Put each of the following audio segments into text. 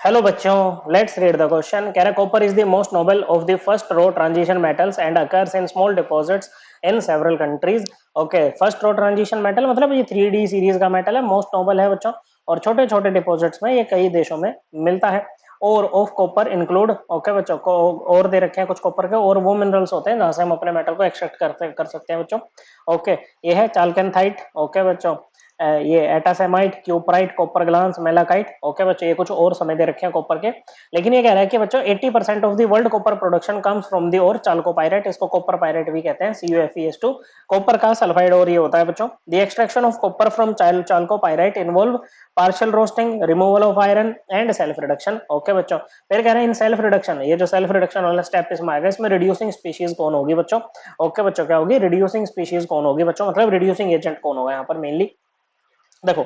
Hello बच्चों, let's read the question. कह रहा है copper is the most noble of the first row transition metals and occurs in small deposits in several countries. Okay, first row transition metal मतलब ये 3D series का metal है, most Nobel है बच्चों, और छोटे छोटे डिपॉजिट्स में ये कई देशों में मिलता है। और ऑफ कॉपर इंक्लूड, ओके बच्चों को और दे रखे हैं कुछ कॉपर के, और वो मिनरल्स होते हैं जहां से हम अपने मेटल को एक्सट्रैक्ट कर सकते हैं बच्चों। ओके, ये है चाल्केनथाइट, ओके बच्चों, ये atacamite, cuprite, copper glance, malachite. Okay बच्चों, ये कुछ और समय दे रखे हैं कॉपर के, लेकिन ये कह रहा है कि बच्चों 80% of the world copper production comes from the और चाल्कोपाइरेट, इसको कॉपर पायरेट भी कहते हैं, CuFeS2। कॉपर का सल्फाइड और ये होता है बच्चों। The extraction of copper from chalcopyrite involve partial roasting, removal of iron and self reduction. Okay बच्चों, फिर कह रहे हैं इन सेल्फ रिडक्शन, ये जो सेल्फ रिडक्शन वाला स्टेप इसमें आएगा, इसमें रिड्यूसिंग स्पीशीज कौन होगी बच्चों। ओके बच्चों, क्या होगी रिड्यूसिंग स्पीशीज कौन होगी बच्चों, मतलब रिड्यूसिंग एजेंट कौन होगा यहाँ पर मेनली। देखो,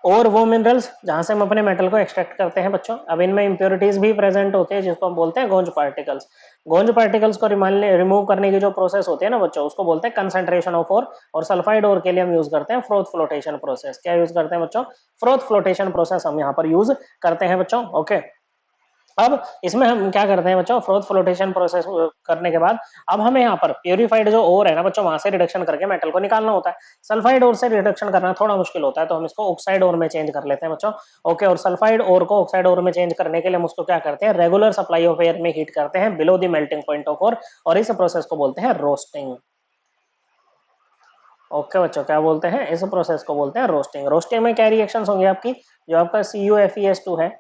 और वो मिनरल्स जहां से हम अपने मेटल को एक्सट्रैक्ट करते हैं बच्चों, अब इनमें इंप्योरिटीज भी प्रेजेंट होती है जिसको हम बोलते हैं गोंज पार्टिकल्स। गोंज पार्टिकल्स को रिमूव करने की जो प्रोसेस होती है ना बच्चों, उसको बोलते हैं कंसंट्रेशन ऑफ ओर। और सल्फाइड ओर के लिए हम यूज करते हैं फ्रोथ फ्लोटेशन प्रोसेस। क्या यूज करते हैं बच्चों, फ्रोथ फ्लोटेशन प्रोसेस हम यहाँ पर यूज करते हैं बच्चों। ओके, अब इसमें हम क्या करते हैं बच्चों, फ्रोथ फ्लोटेशन प्रोसेस करने के बाद अब हमें यहाँ पर प्यूरिफाइड जो ओर है ना बच्चों, वहां से रिडक्शन करके मेटल को निकालना होता है। सल्फाइड ओर से रिडक्शन करना थोड़ा मुश्किल होता है, तो हम इसको ऑक्साइड ओर में चेंज कर लेते हैं बच्चों। ओके, और सल्फाइड ओर को ऑक्साइड ओर में चेंज करने के लिए हम उसको क्या करते हैं, रेगुलर सप्लाई ऑफ एयर में हीट करते हैं below the melting point of ore, और इस प्रोसेस को बोलते हैं रोस्टिंग। ओके बच्चों, क्या बोलते हैं, इस प्रोसेस को बोलते हैं रोस्टिंग। रोस्टिंग में क्या रिएक्शंस होंगी आपकी, जो आपका CuFeS2 है,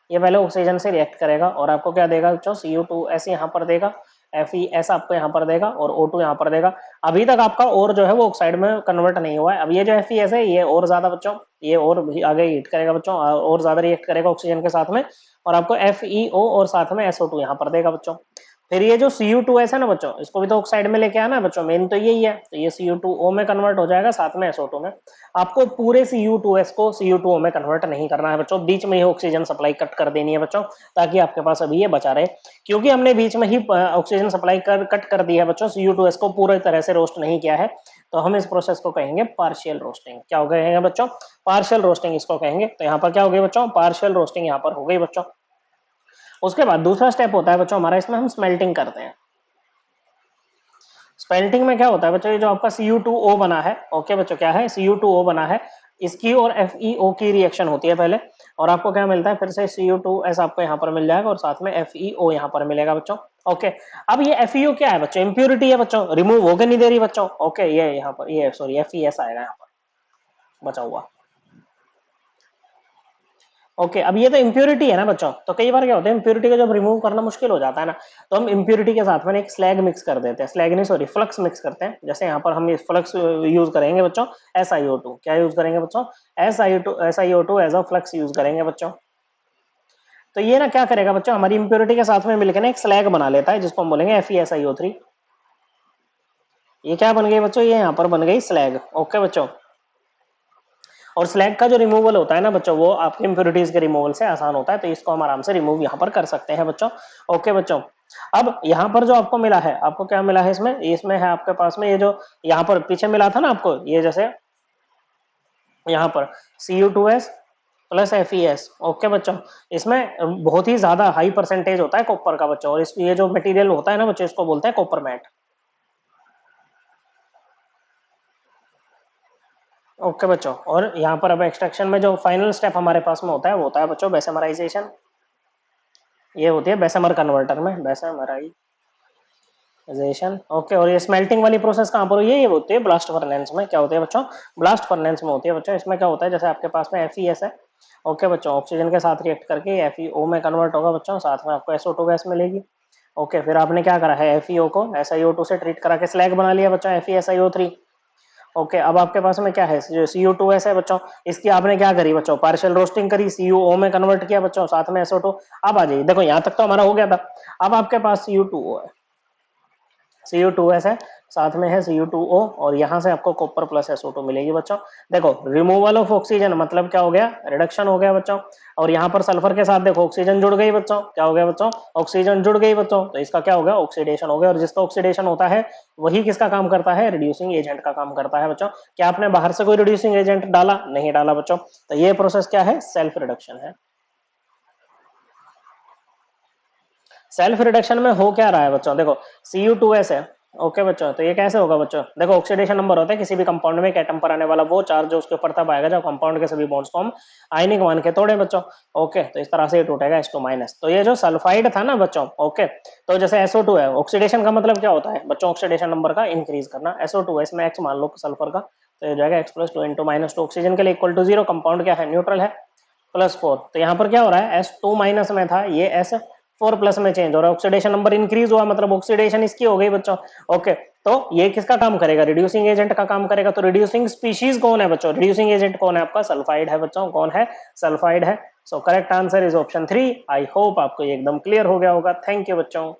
ये पहले ऑक्सीजन से रिएक्ट करेगा और आपको क्या देगा बच्चों, Cu2S यहाँ पर देगा, FeS आपको यहाँ पर देगा, और O2 यहाँ पर देगा। अभी तक आपका और जो है वो ऑक्साइड में कन्वर्ट नहीं हुआ है। अब ये जो FeS है ये और ज्यादा बच्चों, ये और भी आगे हीट करेगा बच्चों, और ज्यादा रिएक्ट करेगा ऑक्सीजन के साथ में, और आपको FeO और साथ में SO2 यहाँ पर देगा बच्चों। फिर ये जो Cu2S है ना बच्चों, इसको भी तो ऑक्साइड में लेके आना है बच्चों, मेन तो यही है, तो ये Cu2O में कन्वर्ट हो जाएगा, साथ में SO2 में। आपको पूरे Cu2S को Cu2O में कन्वर्ट नहीं करना है बच्चों, बीच में ही ऑक्सीजन सप्लाई कट कर देनी है बच्चों, ताकि आपके पास अभी ये बचा रहे। क्योंकि हमने बीच में ही ऑक्सीजन सप्लाई कट कर दी है बच्चों, Cu2S को पूरी तरह से रोस्ट नहीं किया है, तो हम इस प्रोसेस को कहेंगे पार्शियल रोस्टिंग। क्या हो गए बच्चों, पार्शियल रोस्टिंग इसको कहेंगे। तो यहाँ पर क्या हो गई बच्चों, पार्शियल रोस्टिंग यहाँ पर हो गई बच्चों। उसके बाद दूसरा स्टेप होता है बच्चों हमारा, इसमें हम स्मेल्टिंग करते हैं। स्मेल्टिंग में क्या होता है बच्चों, ये जो आपका Cu2O बना है, ओके बच्चों, क्या है Cu2O बना है, इसकी और FeO की रिएक्शन होती है पहले, और आपको क्या मिलता है, फिर से Cu2S आपको यहाँ पर मिल जाएगा, और साथ में FeO यहाँ पर मिलेगा बच्चों। ओके, अब ये FeO क्या है बच्चों, इंप्योरिटी है बच्चों, रिमूव होकर नहीं दे रही बच्चों। ओके, ये यहाँ पर ये सॉरी FeS आएगा यहाँ पर बचा हुआ। ओके, अब ये तो इम्प्योरिटी है ना बच्चों, तो कई बार क्या होता है इम्प्योरिटी को जब रिमूव करना मुश्किल हो जाता है ना, तो हम इम्प्योरिटी के साथ में एक स्लैग मिक्स कर देते हैं, स्लैग नहीं सॉरी फ्लक्स मिक्स करते हैं। जैसे यहाँ पर हम फ्लक्स यूज करेंगे बच्चों, SiO2। क्या यूज करेंगे बच्चों, SiO2 as a flux use करेंगे बच्चों। तो ये ना क्या करेगा बच्चों, हमारी इम्प्योरिटी के साथ में मिलकर ना एक स्लैग बना लेता है, जिसको हम बोलेंगे FeSiO3। ये क्या बन गई बच्चों, ये यहाँ पर बन गई स्लैग। ओके बच्चों, और स्लैग का जो रिमूवल होता है ना बच्चों, वो आपके इंप्योरिटीज के रिमूवल से आसान होता है, तो इसको हम आराम से रिमूव यहाँ पर कर सकते हैं बच्चों। ओके बच्चों, अब यहाँ पर जो आपको मिला है, आपको क्या मिला है इसमें, इसमें है आपके पास में ये जो यहाँ पर पीछे मिला था ना आपको, ये जैसे यहाँ पर Cu2S प्लस FeS। ओके बच्चों, इसमें बहुत ही ज्यादा हाई परसेंटेज होता है कॉपर का बच्चों, और इस ये जो मटेरियल होता है ना बच्चों, इसको बोलते हैं कॉपर मैट। ओके बच्चों, और यहाँ पर अब एक्सट्रैक्शन में जो फाइनल स्टेप हमारे पास में होता है वो होता है बच्चों बेसेमराइजेशन। ये होती है बेसेमर कन्वर्टर में बेसेमराइजेशन। ओके, और ये स्मेल्टिंग वाली प्रोसेस कहाँ पर हुई है, ये होती है ब्लास्ट फर्नेस में। क्या होती है बच्चों, ब्लास्ट फर्नेस में होती है बच्चों। इसमें क्या होता है, जैसे आपके पास में FeS है, ओके बच्चों, ऑक्सीजन के साथ रिएक्ट करके FeO में कन्वर्ट होगा बच्चों, साथ में आपको SO2 गैस मिलेगी। ओके, फिर आपने क्या करा है, FeO को SiO2 से ट्रीट करा के स्लैग बना लिया बच्चों, FeSiO3। ओके, अब आपके पास में क्या है, जो Cu2S है बच्चों, इसकी आपने क्या करी बच्चों, पार्शियल रोस्टिंग करी, CuO में कन्वर्ट किया बच्चों, साथ में SO2। अब आ जाइए, देखो यहाँ तक तो हमारा हो गया था। अब आपके पास Cu2O है, Cu2S है, साथ में है Cu2O, और यहाँ से आपको कॉपर प्लस SO2 मिलेगी बच्चों। देखो, रिमूवल ऑफ ऑक्सीजन मतलब क्या हो गया, रिडक्शन हो गया बच्चों। और यहाँ पर सल्फर के साथ देखो ऑक्सीजन जुड़ गई बच्चों, क्या हो गया बच्चों, ऑक्सीजन जुड़ गई बच्चों, तो इसका क्या हो गया, ऑक्सीडेशन हो गया। और जिसका ऑक्सीडेशन होता है वही किसका काम करता है, रिड्यूसिंग एजेंट का काम करता है बच्चों। क्या आपने बाहर से कोई रिड्यूसिंग एजेंट डाला, नहीं डाला बच्चों, तो ये प्रोसेस क्या है, सेल्फ रिडक्शन है। सेल्फ रिडक्शन में हो क्या रहा है बच्चों, देखो Cu2s है। ओके बच्चों, तो ये कैसे होगा बच्चों, देखो ऑक्सीडेशन नंबर होता है किसी भी कंपाउंड में एक एटम पर आने वाला वो चार्ज जो उसके ऊपर तब आएगा जब कंपाउंड के सभी बॉन्ड्स को हम आयनिक मान के तोड़े बच्चों। ओके, तो इस तरह से ये टूटेगा H2 माइनस। तो ये जो सल्फाइड था ना बच्चों, ओके, तो जैसे SO2 है, ऑक्सीडेशन का मतलब क्या होता है बच्चों, ऑक्सीडेशन नंबर का इंक्रीज करना। SO2 है, इसमें X मान लो सल्फर का, तो ये जाएगा X + 2 × -2, ऑक्सीजन के लिए इक्वल टू 0, कंपाउंड क्या है, न्यूट्रल है, +4। तो यहाँ पर क्या हो रहा है, S2 माइनस में था, ये S4+ में चेंज हो रहा है, ऑक्सीडेशन नंबर इंक्रीज हुआ, मतलब ऑक्सीडेशन इसकी हो गई बच्चों। ओके, तो ये किसका काम करेगा, रिड्यूसिंग एजेंट का काम करेगा। तो रिड्यूसिंग स्पीशीज कौन है बच्चों, रिड्यूसिंग एजेंट कौन है आपका, सल्फाइड है बच्चों। कौन है, सल्फाइड है। So correct answer is option 3। I hope आपको ये एकदम क्लियर हो गया होगा। थैंक यू बच्चों।